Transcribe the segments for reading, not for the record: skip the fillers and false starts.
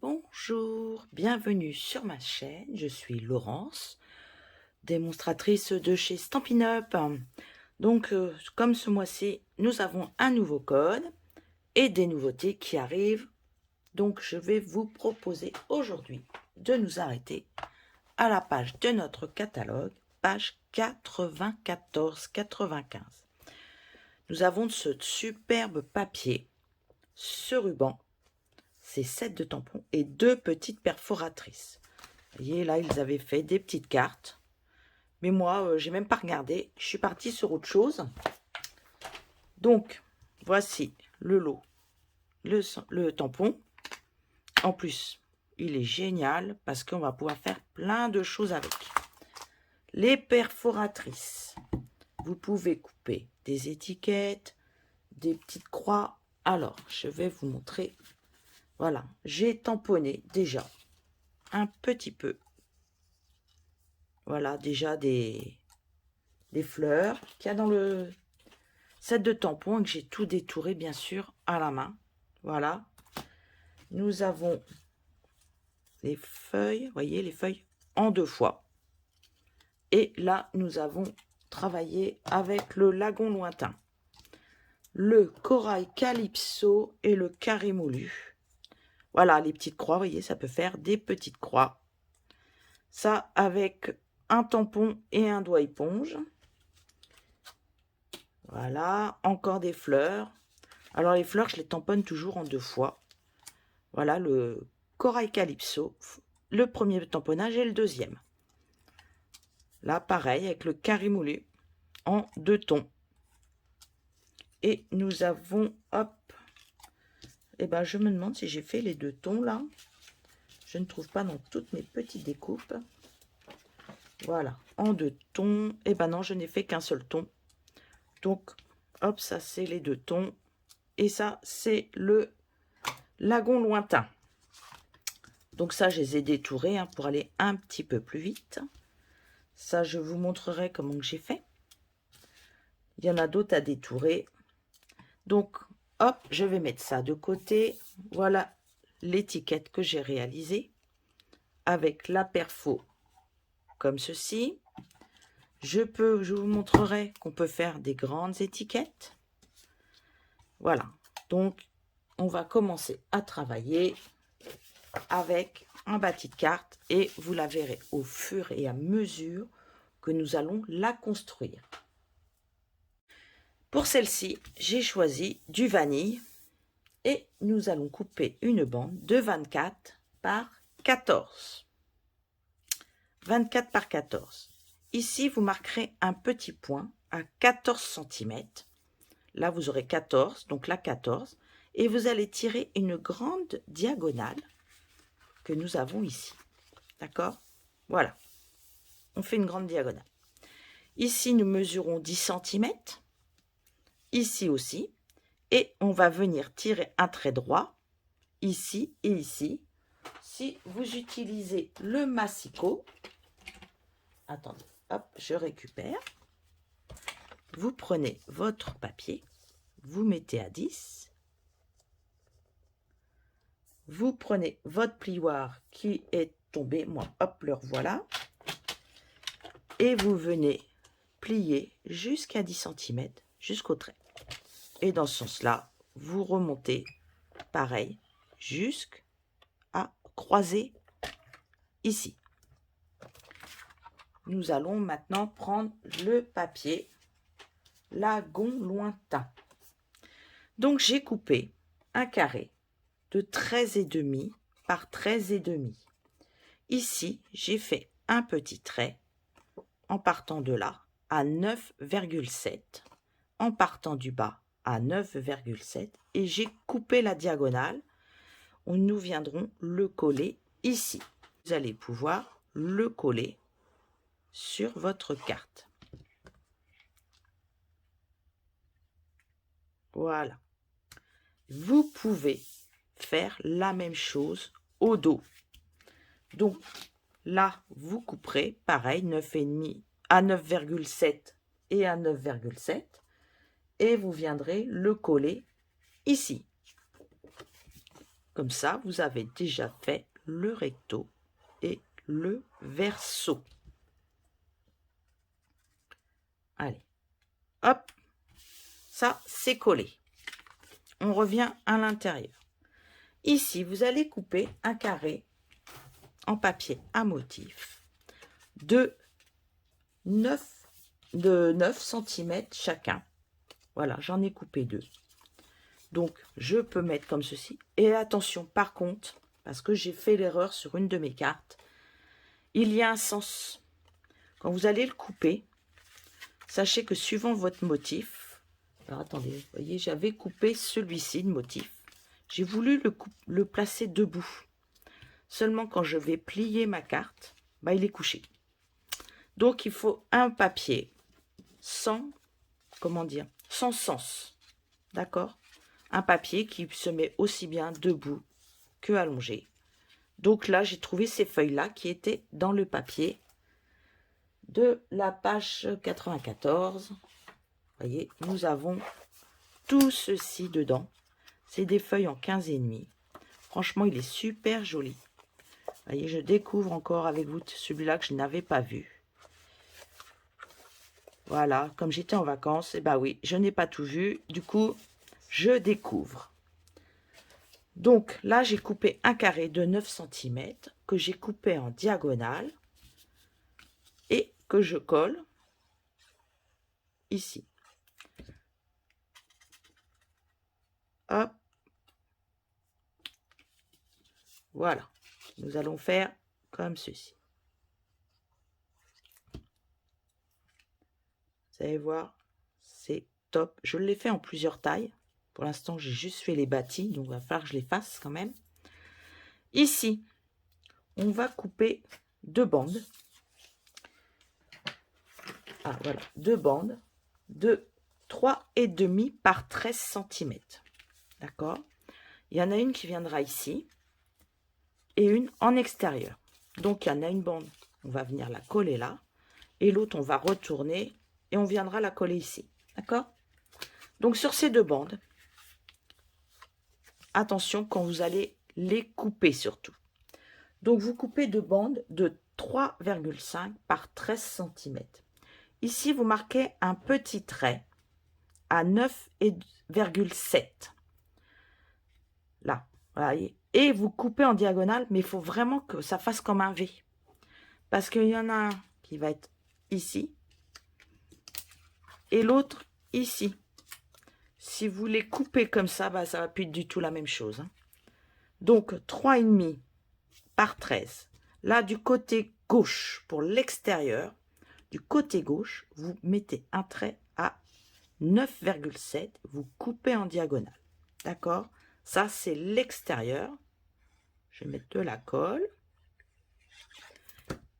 Bonjour, bienvenue sur ma chaîne, je suis Laurence, démonstratrice de chez Stampin' Up. Donc, comme ce mois-ci, nous avons un nouveau code et des nouveautés qui arrivent. Donc, je vais vous proposer aujourd'hui de nous arrêter à la page de notre catalogue, page 94-95. Nous avons ce superbe papier, ce ruban, ces 7 de tampons et 2 petites perforatrices. Vous voyez, là, ils avaient fait des petites cartes. Mais moi, j'ai même pas regardé. Je suis partie sur autre chose. Donc, voici le lot, le tampon. En plus, il est génial parce qu'on va pouvoir faire plein de choses avec. Les perforatrices. Vous pouvez couper des étiquettes, des petites croix. Alors, je vais vous montrer. Voilà, j'ai tamponné déjà un petit peu. Voilà, déjà des fleurs qu'il y a dans le set de tampons et que j'ai tout détouré, bien sûr, à la main. Voilà. Nous avons les feuilles, vous voyez, les feuilles en 2 fois. Et là, nous avons travaillé avec le lagon lointain, le corail calypso et le carré moulu. Voilà, les petites croix, vous voyez, ça peut faire des petites croix. Ça, avec un tampon et un doigt éponge. Voilà, encore des fleurs. Alors, les fleurs, je les tamponne toujours en 2 fois. Voilà, le corail calypso, le premier tamponnage et le deuxième. Là, pareil, avec le carré moulu en 2 tons. Et nous avons, hop, et ben je me demande si j'ai fait les 2 tons là. Je ne trouve pas dans toutes mes petites découpes. Voilà, en 2 tons. Et ben non, je n'ai fait qu'un seul ton. Donc, hop, ça c'est les 2 tons. Et ça, c'est le lagon lointain. Donc ça, je les ai détourés hein, pour aller un petit peu plus vite. Ça, je vous montrerai comment j'ai fait. Il y en a d'autres à détourer. Donc, hop, je vais mettre ça de côté. Voilà l'étiquette que j'ai réalisée avec la perfo comme ceci. Je vous montrerai qu'on peut faire des grandes étiquettes. Voilà. Donc, on va commencer à travailler avec un bâti de carte et vous la verrez au fur et à mesure que nous allons la construire. Pour celle-ci, j'ai choisi du vanille et nous allons couper une bande de 24 par 14. 24 par 14. Ici, vous marquerez un petit point à 14 cm. Là, vous aurez 14, donc là 14. Et vous allez tirer une grande diagonale que nous avons ici. D'accord? Voilà. On fait une grande diagonale. Ici, nous mesurons 10 cm. Ici aussi. Et on va venir tirer un trait droit, ici et ici. Si vous utilisez le massicot, attendez, hop, je récupère. Vous prenez votre papier, vous mettez à 10. Vous prenez votre plioir qui est tombé, moi, hop, le revoilà. Et vous venez plier jusqu'à 10 cm, jusqu'au trait. Et dans ce sens-là, vous remontez, pareil, jusqu'à croiser ici. Nous allons maintenant prendre le papier lagon lointain. Donc, j'ai coupé un carré de 13,5 par 13,5. Ici, j'ai fait un petit trait en partant de là à 9,7, en partant du bas à 9,7 et j'ai coupé la diagonale. Nous viendrons le coller ici. Vous allez pouvoir le coller sur votre carte. Voilà. Vous pouvez faire la même chose au dos. Donc là, vous couperez pareil 9,5 à 9,7 et à 9,7 et vous viendrez le coller ici. Comme ça, vous avez déjà fait le recto et le verso. Allez, hop, ça c'est collé. On revient à l'intérieur. Ici, vous allez couper un carré en papier à motif de 9 cm chacun. Voilà, j'en ai coupé 2. Donc, je peux mettre comme ceci. Et attention, par contre, parce que j'ai fait l'erreur sur une de mes cartes, il y a un sens. Quand vous allez le couper, sachez que suivant votre motif, alors attendez, vous voyez, j'avais coupé celui-ci de motif. J'ai voulu le placer debout. Seulement quand je vais plier ma carte, bah, il est couché. Donc il faut un papier sans, comment dire, sans sens. D'accord? Un papier qui se met aussi bien debout que allongé. Donc là, j'ai trouvé ces feuilles-là qui étaient dans le papier de la page 94. Vous voyez, nous avons tout ceci dedans. C'est des feuilles en 15,5. Franchement, il est super joli. Vous voyez, je découvre encore avec vous celui-là que je n'avais pas vu. Voilà, comme j'étais en vacances, et bah oui, je n'ai pas tout vu. Du coup, je découvre. Donc là, j'ai coupé un carré de 9 cm que j'ai coupé en diagonale et que je colle ici. Hop. Voilà. Nous allons faire comme ceci. Vous allez voir, c'est top. Je l'ai fait en plusieurs tailles. Pour l'instant, j'ai juste fait les bâtis, donc il va falloir que je les fasse quand même. Ici, on va couper 2 bandes. Ah, voilà, 2 bandes de 3,5 par 13 cm. D'accord? Il y en a une qui viendra ici et une en extérieur. Donc, il y en a une bande, on va venir la coller là. Et l'autre, on va retourner et on viendra la coller ici. D'accord? Donc, sur ces 2 bandes, attention quand vous allez les couper surtout. Donc, vous coupez 2 bandes de 3,5 par 13 cm. Ici, vous marquez un petit trait à 9,7. Là, voyez. Et vous coupez en diagonale, mais il faut vraiment que ça fasse comme un V. Parce qu'il y en a un qui va être ici et l'autre ici. Si vous les coupez comme ça, bah, ça ne va plus être du tout la même chose. Hein. Donc, 3,5 par 13. Là, du côté gauche, pour l'extérieur, du côté gauche, vous mettez un trait à 9,7. Vous coupez en diagonale. D'accord? Ça, c'est l'extérieur. Je vais mettre de la colle.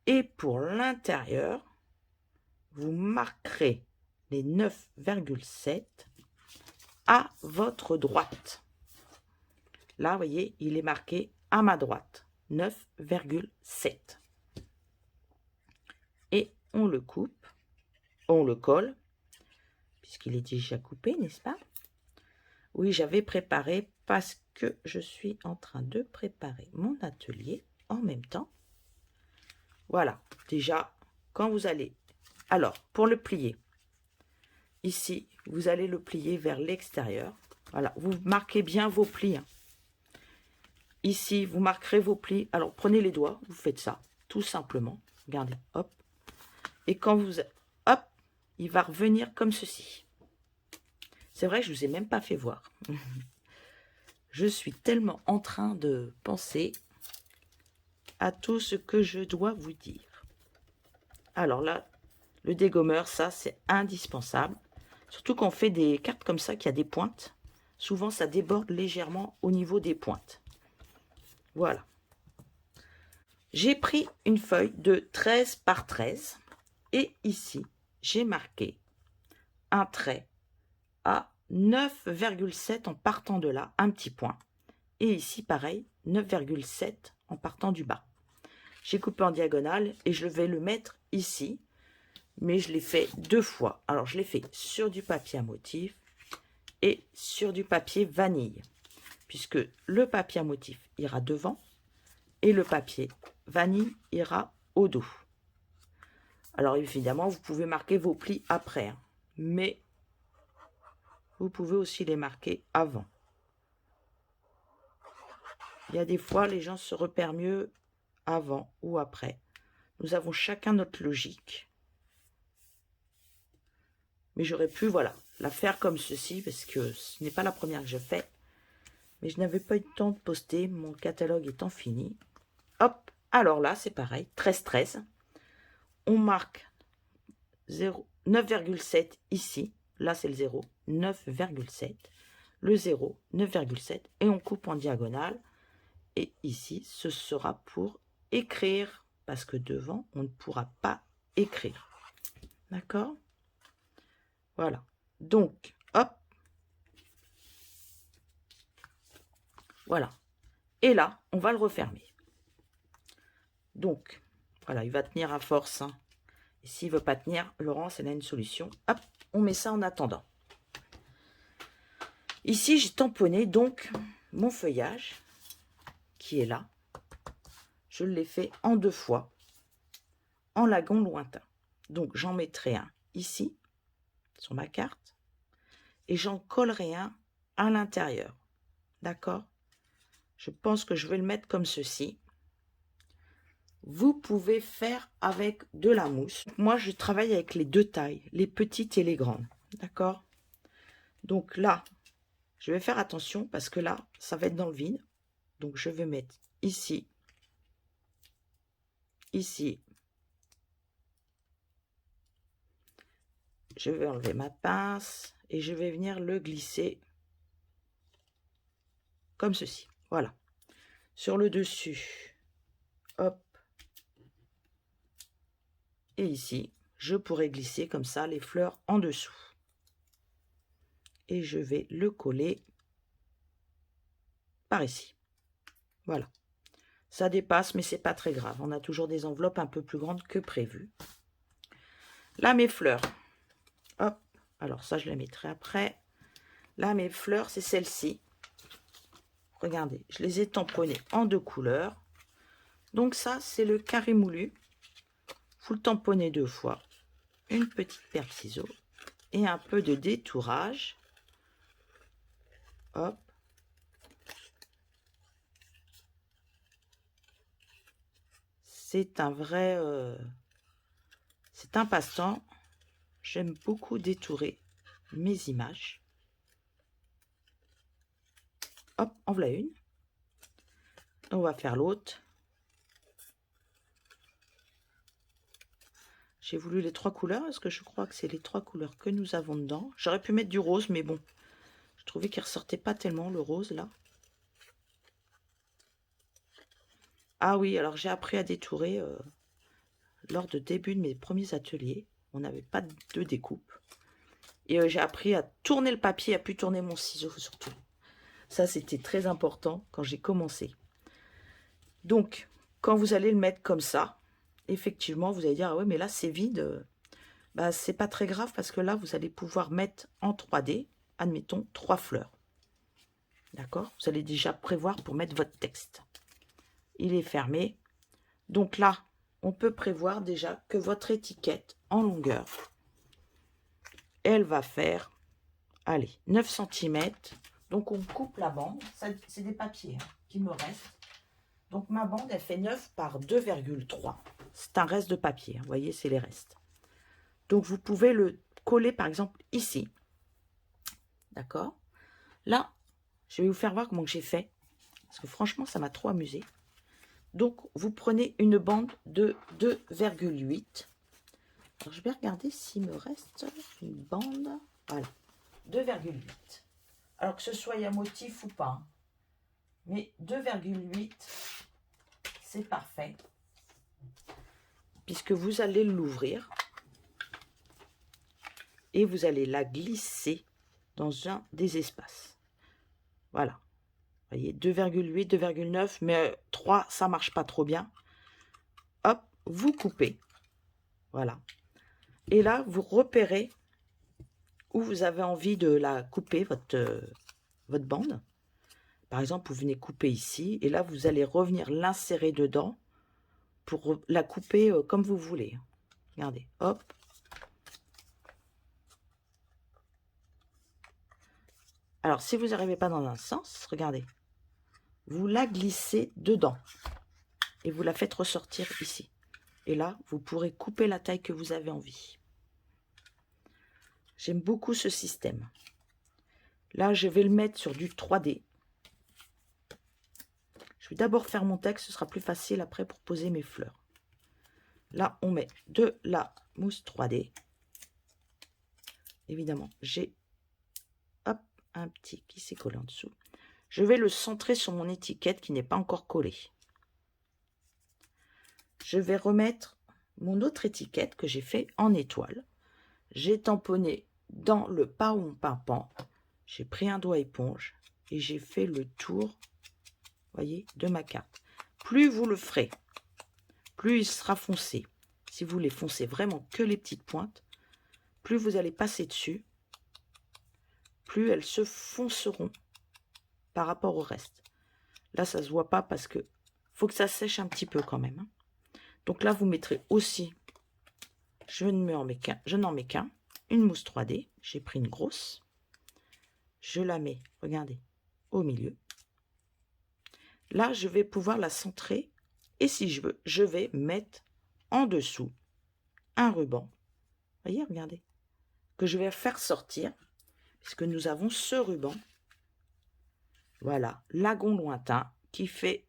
Et pour l'intérieur, vous marquerez les 9,7 à votre droite. Là, vous voyez, il est marqué à ma droite. 9,7. Et on le coupe, on le colle, puisqu'il est déjà coupé, n'est-ce pas? Oui, j'avais préparé parce que je suis en train de préparer mon atelier en même temps. Voilà, déjà, quand vous allez... Alors, pour le plier, ici, vous allez le plier vers l'extérieur. Voilà, vous marquez bien vos plis. Hein. Ici, vous marquerez vos plis. Alors, prenez les doigts, vous faites ça, tout simplement. Regardez, hop. Et quand vous... Hop, il va revenir comme ceci. C'est vrai que je ne vous ai même pas fait voir. Je suis tellement en train de penser à tout ce que je dois vous dire. Alors là, le dégommeur, ça, c'est indispensable. Surtout quand on fait des cartes comme ça, qui a des pointes. Souvent, ça déborde légèrement au niveau des pointes. Voilà. J'ai pris une feuille de 13 par 13. Et ici, j'ai marqué un trait à 9,7 en partant de là, un petit point. Et ici, pareil, 9,7 en partant du bas. J'ai coupé en diagonale et je vais le mettre ici. Mais je l'ai fait 2 fois. Alors, je l'ai fait sur du papier à motif et sur du papier vanille. puisque le papier à motif ira devant et le papier vanille ira au dos. Alors évidemment, vous pouvez marquer vos plis après, hein, mais vous pouvez aussi les marquer avant. Il y a des fois, les gens se repèrent mieux avant ou après. Nous avons chacun notre logique. Mais j'aurais pu, voilà, la faire comme ceci, parce que ce n'est pas la première que je fais. Mais je n'avais pas eu le temps de poster, mon catalogue étant fini. Hop, alors là, c'est pareil, 13-13. On marque 9,7 ici. Là, c'est le 0, 9,7. Le 0, 9,7. Et on coupe en diagonale. Et ici, ce sera pour écrire. Parce que devant, on ne pourra pas écrire. D'accord? Voilà. Donc, hop. Voilà. Et là, on va le refermer. Donc, voilà, il va tenir à force. Hein. Et s'il ne veut pas tenir, Laurence, elle a une solution. Hop, on met ça en attendant. Ici, j'ai tamponné donc mon feuillage qui est là. Je l'ai fait en 2 fois, en lagon lointain. Donc, j'en mettrai un ici, sur ma carte, et j'en collerai un à l'intérieur. D'accord? Je pense que je vais le mettre comme ceci. Vous pouvez faire avec de la mousse. Moi, je travaille avec les 2 tailles, les petites et les grandes. D'accord? Donc là, je vais faire attention parce que là, ça va être dans le vide. Donc, je vais mettre ici, ici. Je vais enlever ma pince et je vais venir le glisser comme ceci. Voilà. Sur le dessus, hop. Et ici, je pourrais glisser comme ça les fleurs en dessous. Et je vais le coller par ici. Voilà. Ça dépasse, mais c'est pas très grave. On a toujours des enveloppes un peu plus grandes que prévu. Là, mes fleurs. Hop. Alors ça, je les mettrai après. Là, mes fleurs, c'est celle-ci. Regardez, je les ai tamponnées en 2 couleurs. Donc ça, c'est le carré moulu. Vous le tamponnez 2 fois. Une petite paire de ciseaux. Et un peu de détourage. Hop. C'est un vrai... c'est un passe-temps. J'aime beaucoup détourer mes images. Hop, en voilà une. On va faire l'autre. J'ai voulu les 3 couleurs, parce que je crois que c'est les 3 couleurs que nous avons dedans. J'aurais pu mettre du rose, mais bon. Je trouvais qu'il ne ressortait pas tellement, le rose, là. Ah oui, alors j'ai appris à détourer lors de début de mes premiers ateliers. On n'avait pas de découpe. Et j'ai appris à tourner le papier, à plus tourner mon ciseau, surtout. Ça, c'était très important quand j'ai commencé. Donc, quand vous allez le mettre comme ça, effectivement, vous allez dire, ah ouais, mais là, c'est vide. Bah, c'est pas très grave parce que là, vous allez pouvoir mettre en 3D, admettons, 3 fleurs. D'accord? Vous allez déjà prévoir pour mettre votre texte. Il est fermé. Donc là, on peut prévoir déjà que votre étiquette en longueur, elle va faire, allez, 9 cm. Donc, on coupe la bande. C'est des papiers qui me restent. Donc, ma bande, elle fait 9 par 2,3. C'est un reste de papier. Vous voyez, c'est les restes. Donc, vous pouvez le coller, par exemple, ici. D'accord? Là, je vais vous faire voir comment j'ai fait. Parce que franchement, ça m'a trop amusé. Donc, vous prenez une bande de 2,8. Alors, je vais regarder s'il me reste une bande. Voilà, 2,8. Alors, que ce soit à motif ou pas. Mais 2,8, c'est parfait. Puisque vous allez l'ouvrir. Et vous allez la glisser dans un des espaces. Voilà. Vous voyez, 2,8, 2,9, mais 3, ça marche pas trop bien. Hop, vous coupez. Voilà. Et là, vous repérez où vous avez envie de la couper, votre bande. Par exemple, vous venez couper ici, et là, vous allez revenir l'insérer dedans pour la couper comme vous voulez. Regardez, hop. Alors, si vous n'arrivez pas dans un sens, regardez, vous la glissez dedans et vous la faites ressortir ici. Et là, vous pourrez couper la taille que vous avez envie. J'aime beaucoup ce système. Là, je vais le mettre sur du 3D. Je vais d'abord faire mon texte, ce sera plus facile après pour poser mes fleurs. Là, on met de la mousse 3D. Évidemment, j'ai un petit qui s'est collé en dessous. Je vais le centrer sur mon étiquette qui n'est pas encore collée. Je vais remettre mon autre étiquette que j'ai fait en étoile. J'ai tamponné dans le paon pimpant. J'ai pris un doigt éponge et j'ai fait le tour, voyez, de ma carte. Plus vous le ferez, plus il sera foncé. Si vous voulez foncer vraiment que les petites pointes, plus vous allez passer dessus, plus elles se fonceront par rapport au reste. Là, ça se voit pas parce que faut que ça sèche un petit peu quand même. Donc là, vous mettrez aussi, je n'en mets qu'un, une mousse 3D. J'ai pris une grosse. Je la mets, regardez, au milieu. Là, je vais pouvoir la centrer. Et si je veux, je vais mettre en dessous un ruban. Voyez, regardez. Que je vais faire sortir. Puisque nous avons ce ruban. Voilà, lagon lointain qui fait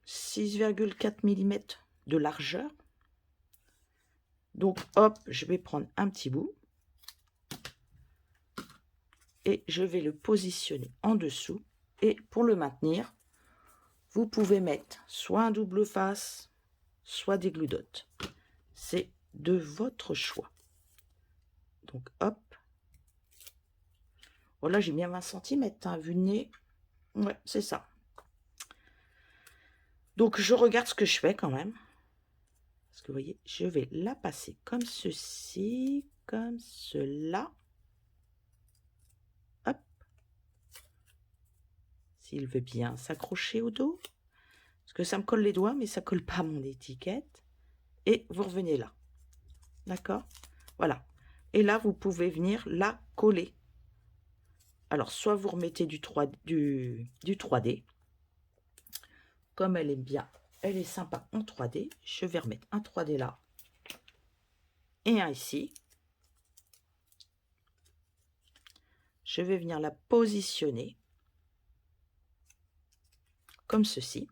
6,4 mm de largeur. Donc, hop, je vais prendre un petit bout. Et je vais le positionner en dessous. Et pour le maintenir, vous pouvez mettre soit un double face, soit des glue dots. C'est de votre choix. Donc, hop. Oh là, j'ai bien 20 cm, hein, vu le nez. Ouais, c'est ça. Donc, je regarde ce que je fais quand même. Parce que vous voyez, je vais la passer comme ceci, comme cela. Hop. S'il veut bien s'accrocher au dos. Parce que ça me colle les doigts, mais ça colle pas à mon étiquette. Et vous revenez là. D'accord? Voilà. Et là, vous pouvez venir la coller. Alors, soit vous remettez du 3D. Comme elle est bien, elle est sympa en 3D. Je vais remettre un 3D là. Et un ici. Je vais venir la positionner. Comme ceci.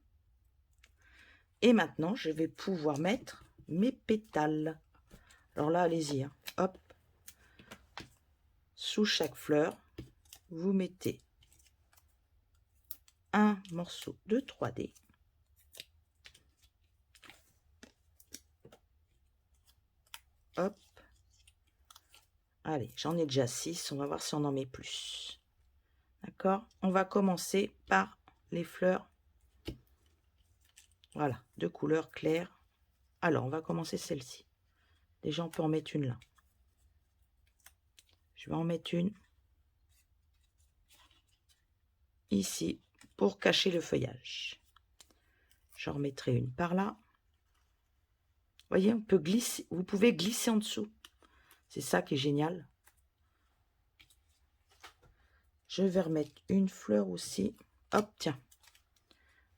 Et maintenant, je vais pouvoir mettre mes pétales. Alors là, allez-y. Hein. Hop. Sous chaque fleur, vous mettez un morceau de 3D. Hop. Allez, j'en ai déjà 6. On va voir si on en met plus. D'accord? On va commencer par les fleurs. Voilà, de couleur claire. Alors, on va commencer celle-ci. Déjà, on peut en mettre une là. Je vais en mettre une ici pour cacher le feuillage. J'en remettrai une par là. Vous voyez, on peut glisser, vous pouvez glisser en dessous. C'est ça qui est génial. Je vais remettre une fleur aussi. Hop, tiens.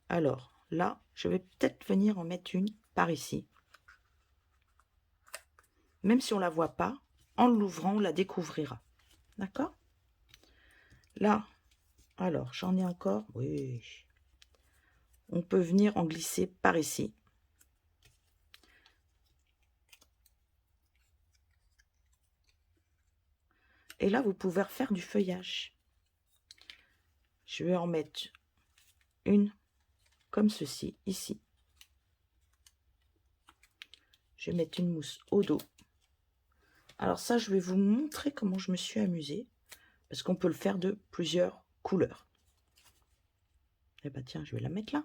Alors, là, je vais peut-être venir en mettre une par ici. Même si on ne la voit pas, en l'ouvrant, on la découvrira. D'accord? Là, alors, j'en ai encore. Oui. On peut venir en glisser par ici. Et là, vous pouvez refaire du feuillage. Je vais en mettre une comme ceci, ici. Je vais mettre une mousse au dos. Alors ça, je vais vous montrer comment je me suis amusée. Parce qu'on peut le faire de plusieurs couleurs. Eh bien, tiens, je vais la mettre là.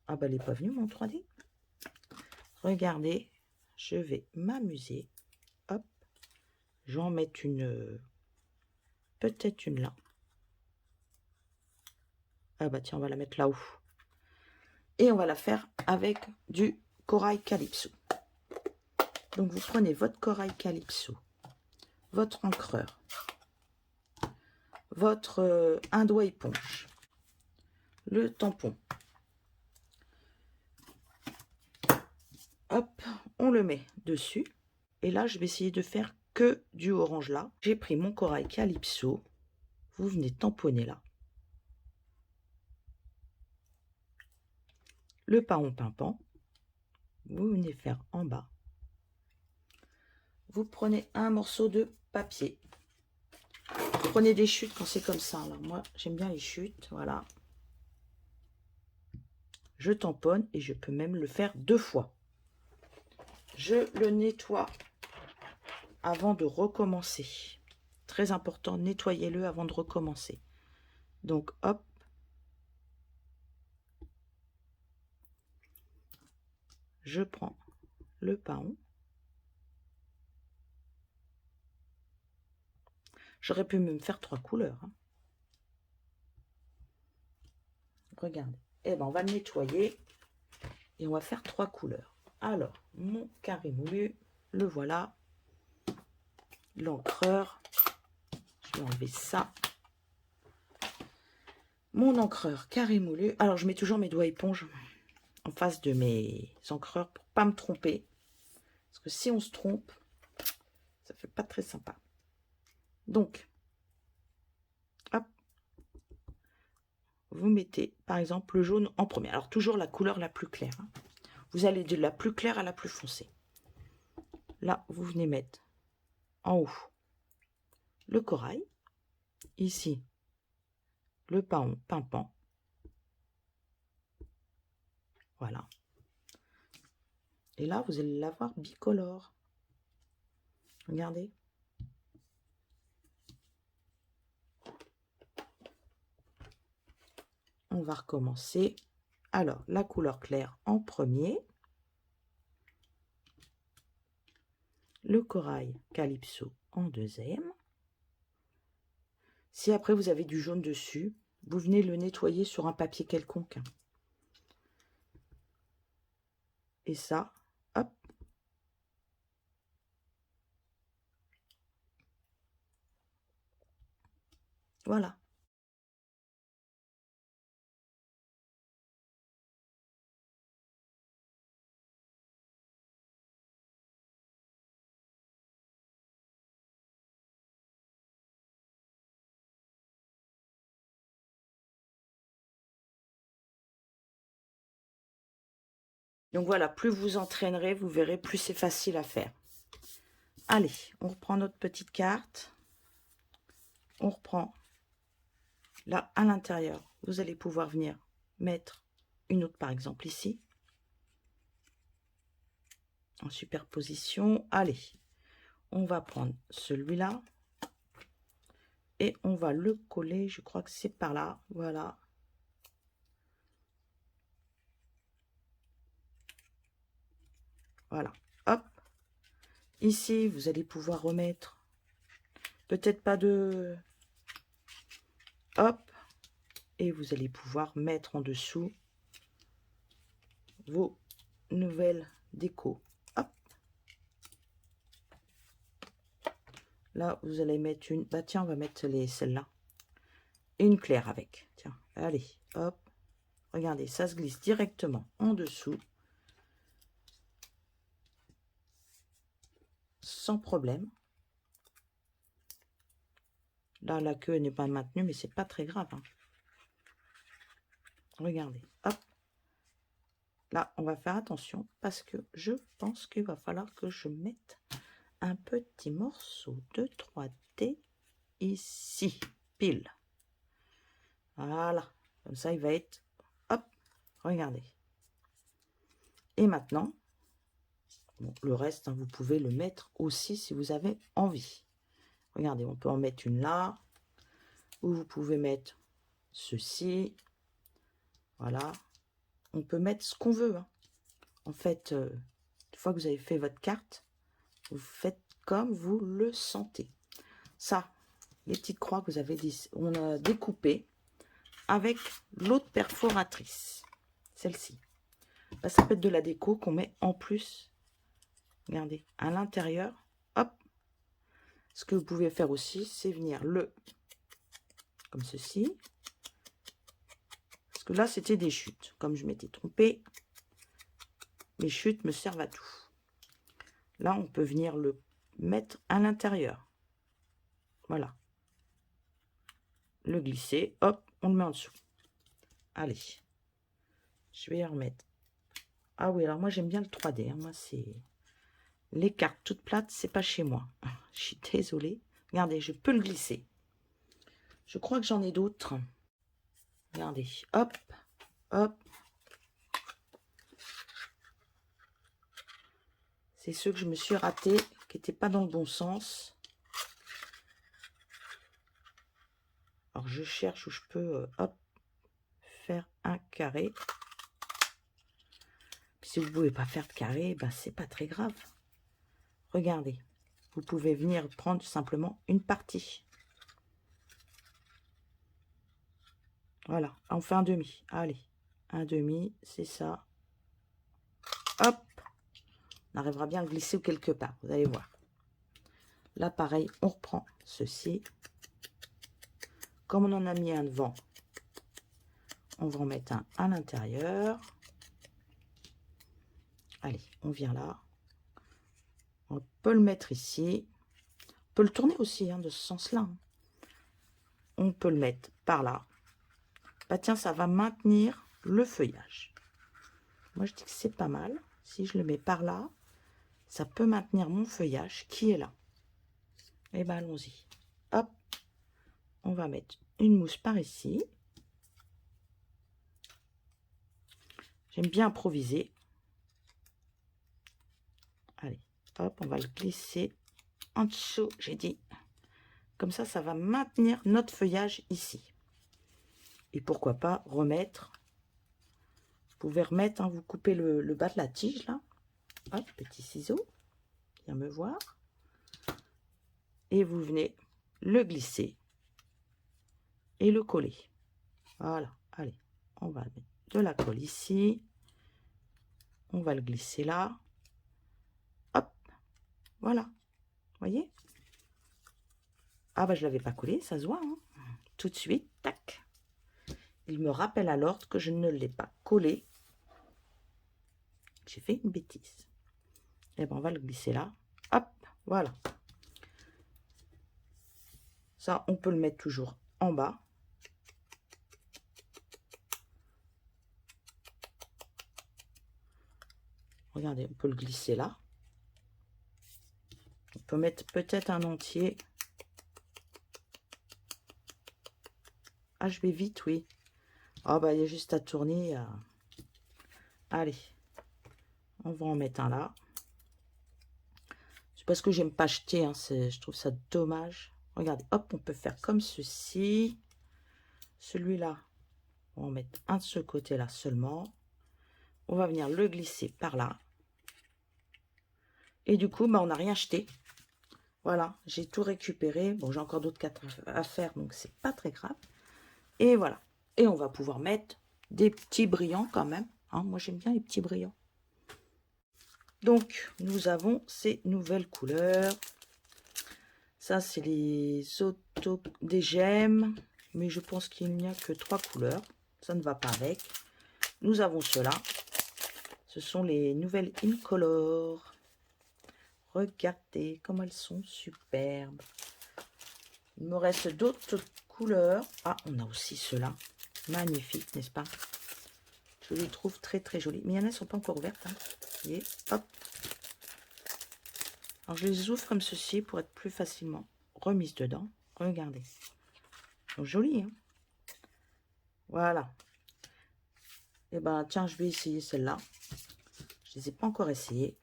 Ah bah, elle n'est pas venue, mon 3D. Regardez, je vais m'amuser. Hop. Je vais en mettre une peut-être une là. Ah bah tiens, on va la mettre là-haut. Et on va la faire avec du corail calypso. Donc vous prenez votre corail calypso, votre encreur, votre un doigt éponge, le tampon. Hop, on le met dessus. Et là, je vais essayer de faire que du orange là. J'ai pris mon corail calypso. Vous venez tamponner là. Le paon pimpant. Vous venez faire en bas. Vous prenez un morceau de papier. Vous prenez des chutes quand c'est comme ça. Alors moi, j'aime bien les chutes. Voilà. Je tamponne et je peux même le faire 2 fois. Je le nettoie avant de recommencer. Très important, nettoyez-le avant de recommencer. Donc, hop. Je prends le paon. J'aurais pu même faire 3 couleurs. Hein. Regardez. Eh ben, on va le nettoyer et on va faire 3 couleurs. Alors, mon carré moulu, le voilà. L'encreur. Je vais enlever ça. Mon encreur carré moulu. Alors, je mets toujours mes doigts éponges en face de mes encreurs pour pas me tromper. Parce que si on se trompe, ça fait pas très sympa. Donc, hop. Vous mettez, par exemple, le jaune en premier. Alors, toujours la couleur la plus claire. Hein. Vous allez de la plus claire à la plus foncée. Là, vous venez mettre en haut le corail. Ici, le paon pimpant. Voilà. Et là, vous allez l'avoir bicolore. Regardez. On va recommencer. Alors, la couleur claire en premier. Le corail calypso en deuxième. Si après vous avez du jaune dessus, vous venez le nettoyer sur un papier quelconque. Et ça, hop. Voilà. Donc voilà, plus vous entraînerez, vous verrez, plus c'est facile à faire. Allez, on reprend notre petite carte. On reprend là à l'intérieur. Vous allez pouvoir venir mettre une autre, par exemple, ici. En superposition. Allez, on va prendre celui-là. Et on va le coller, je crois que c'est par là. Voilà. Voilà. Hop. Ici, vous allez pouvoir remettre peut-être pas de... Hop. Et vous allez pouvoir mettre en dessous vos nouvelles déco. Hop. Là, vous allez mettre une... Bah tiens, on va mettre celle-là. Et une claire avec. Tiens, allez, hop. Regardez, ça se glisse directement en dessous. Sans problème. Là, la queue n'est pas maintenue, mais c'est pas très grave. Hein. Regardez, hop. Là, on va faire attention parce que je pense qu'il va falloir que je mette un petit morceau de 3D ici, pile. Voilà, comme ça, il va être... Hop, regardez. Et maintenant, bon, le reste, hein, vous pouvez le mettre aussi si vous avez envie. Regardez, on peut en mettre une là. Ou vous pouvez mettre ceci. Voilà. On peut mettre ce qu'on veut. Hein. En fait, une fois que vous avez fait votre carte, vous faites comme vous le sentez. Ça, les petites croix que vous avez on a découpées avec l'autre perforatrice, celle-ci. Bah, ça peut être de la déco qu'on met en plus. Regardez, à l'intérieur, hop. Ce que vous pouvez faire aussi, c'est venir comme ceci. Parce que là, c'était des chutes. Comme je m'étais trompée, les chutes me servent à tout. Là, on peut venir le mettre à l'intérieur. Voilà. Le glisser, hop, on le met en dessous. Allez. Je vais y remettre. Ah oui, alors moi, j'aime bien le 3D. Hein. Moi, c'est... Les cartes toutes plates, c'est pas chez moi. Je suis désolée. Regardez, je peux le glisser. Je crois que j'en ai d'autres. Regardez, hop, hop. C'est ceux que je me suis raté, qui n'étaient pas dans le bon sens. Alors, je cherche où je peux, hop, faire un carré. Puis, si vous ne pouvez pas faire de carré, ben, c'est pas très grave. Regardez, vous pouvez venir prendre simplement une partie. Voilà, on fait un demi. Allez, un demi, c'est ça. Hop, on arrivera bien à le glisser quelque part, vous allez voir. Là, pareil, on reprend ceci. Comme on en a mis un devant, on va en mettre un à l'intérieur. Allez, on vient là. On peut le mettre ici. On peut le tourner aussi, hein, de ce sens-là. Hein. On peut le mettre par là. Bah tiens, ça va maintenir le feuillage. Moi, je dis que c'est pas mal. Si je le mets par là, ça peut maintenir mon feuillage qui est là. Et ben allons-y. Hop. On va mettre une mousse par ici. J'aime bien improviser. Allez, hop, on va le glisser en dessous, j'ai dit. Comme ça, ça va maintenir notre feuillage ici. Et pourquoi pas remettre. Vous pouvez remettre, hein, vous coupez le bas de la tige, là. Hop, petit ciseau. Viens me voir. Et vous venez le glisser. Et le coller. Voilà, allez. On va mettre de la colle ici. On va le glisser là. Hop, voilà. Voyez? Ah bah je l'avais pas collé, ça se voit. Hein. Tout de suite, tac. Il me rappelle à l'ordre que je ne l'ai pas collé. J'ai fait une bêtise. Et ben on va le glisser là. Hop, voilà. Ça, on peut le mettre toujours en bas. Regardez, on peut le glisser là. On peut mettre peut-être un entier. Ah, je vais vite, oui. Ah, bah, il y a juste à tourner. Allez. On va en mettre un là. C'est parce que j'aime pas jeter. Hein, je trouve ça dommage. Regardez, hop, on peut faire comme ceci. Celui-là, on va en mettre un de ce côté-là seulement. On va venir le glisser par là. Et du coup, bah, on n'a rien jeté. Voilà, j'ai tout récupéré. Bon, j'ai encore d'autres cartes à faire, donc c'est pas très grave. Et voilà. Et on va pouvoir mettre des petits brillants quand même. Hein, moi, j'aime bien les petits brillants. Donc, nous avons ces nouvelles couleurs. Ça, c'est les autos des gemmes. Mais je pense qu'il n'y a que 3 couleurs. Ça ne va pas avec. Nous avons cela. Ce sont les nouvelles Incolor. Regardez comme elles sont superbes. Il me reste d'autres couleurs. Ah, on a aussi cela. Magnifique, n'est-ce pas? Je les trouve très très jolies. Mais il y en a, ne sont pas encore ouvertes. Hein. Vous voyez, hop. Alors, je les ouvre comme ceci pour être plus facilement remise dedans. Regardez. Elles sont jolies. Hein. Voilà. Et ben, tiens, je vais essayer celle-là. Je ne les ai pas encore essayées.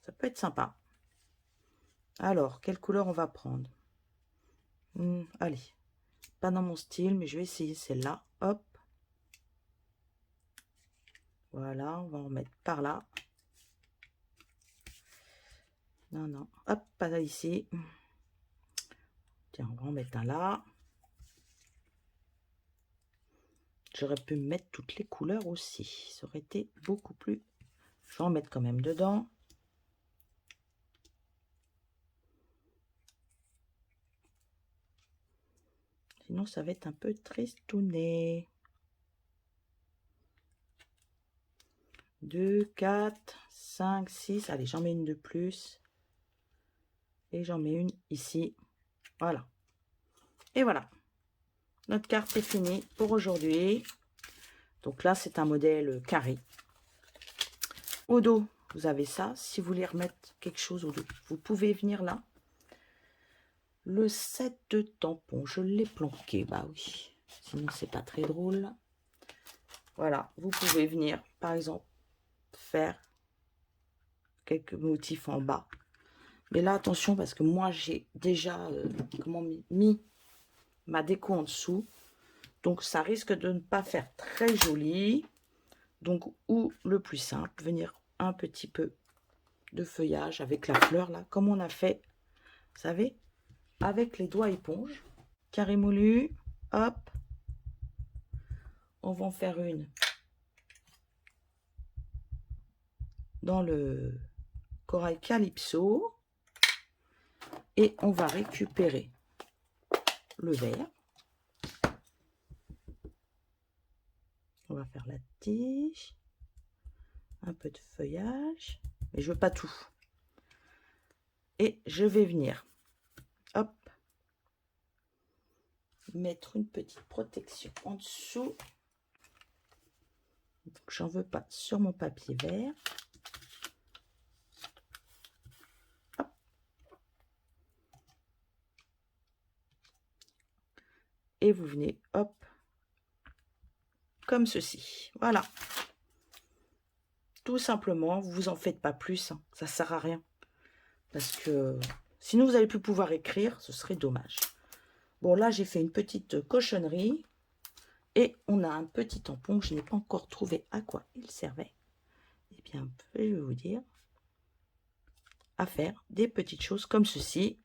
Ça peut être sympa. Alors, quelle couleur on va prendre? Allez. Pas dans mon style, mais je vais essayer celle-là. Hop. Voilà, on va en mettre par là. Non, non. Hop, pas là ici. Tiens, on va en mettre un là. J'aurais pu mettre toutes les couleurs aussi. Ça aurait été beaucoup plus... Je vais en mettre quand même dedans. Sinon, ça va être un peu tristouné. 2, 4, 5, 6. Allez, j'en mets une de plus. Et j'en mets une ici. Voilà. Et voilà. Notre carte est finie pour aujourd'hui. Donc là, c'est un modèle carré. Au dos, vous avez ça. Si vous voulez remettre quelque chose au dos, vous pouvez venir là. Le set de tampons, je l'ai planqué. Bah oui, sinon c'est pas très drôle. Voilà, vous pouvez venir, par exemple, faire quelques motifs en bas. Mais là, attention, parce que moi, j'ai déjà mis ma déco en dessous. Donc, ça risque de ne pas faire très joli. Donc, ou le plus simple, venir un petit peu de feuillage avec la fleur, là, comme on a fait, vous savez, avec les doigts éponge. Carré moulu, hop. On va en faire une dans le corail calypso. Et on va récupérer le vert. On va faire la tige. Un peu de feuillage. Mais je veux pas tout. Et je vais venir, hop, mettre une petite protection en dessous. Donc, j'en veux pas sur mon papier vert. Hop. Et vous venez, hop, comme ceci. Voilà. Tout simplement, vous en faites pas plus, hein. Ça sert à rien. Parce que sinon, vous n'allez plus pouvoir écrire, ce serait dommage. Bon, là, j'ai fait une petite cochonnerie. Et on a un petit tampon que je n'ai pas encore trouvé à quoi il servait. Eh bien, je vais vous dire, à faire des petites choses comme ceci.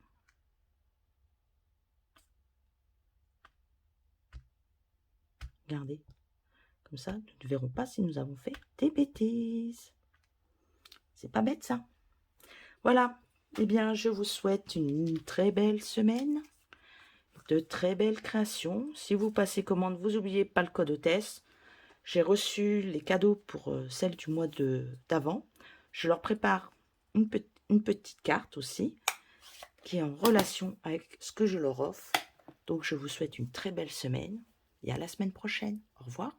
Regardez, comme ça, nous ne verrons pas si nous avons fait des bêtises. C'est pas bête, ça. Voilà. Eh bien, je vous souhaite une très belle semaine, de très belles créations. Si vous passez commande, vous n'oubliez pas le code hôtesse. J'ai reçu les cadeaux pour celles du mois d'avant. Je leur prépare une petite carte aussi, qui est en relation avec ce que je leur offre. Donc, je vous souhaite une très belle semaine et à la semaine prochaine. Au revoir.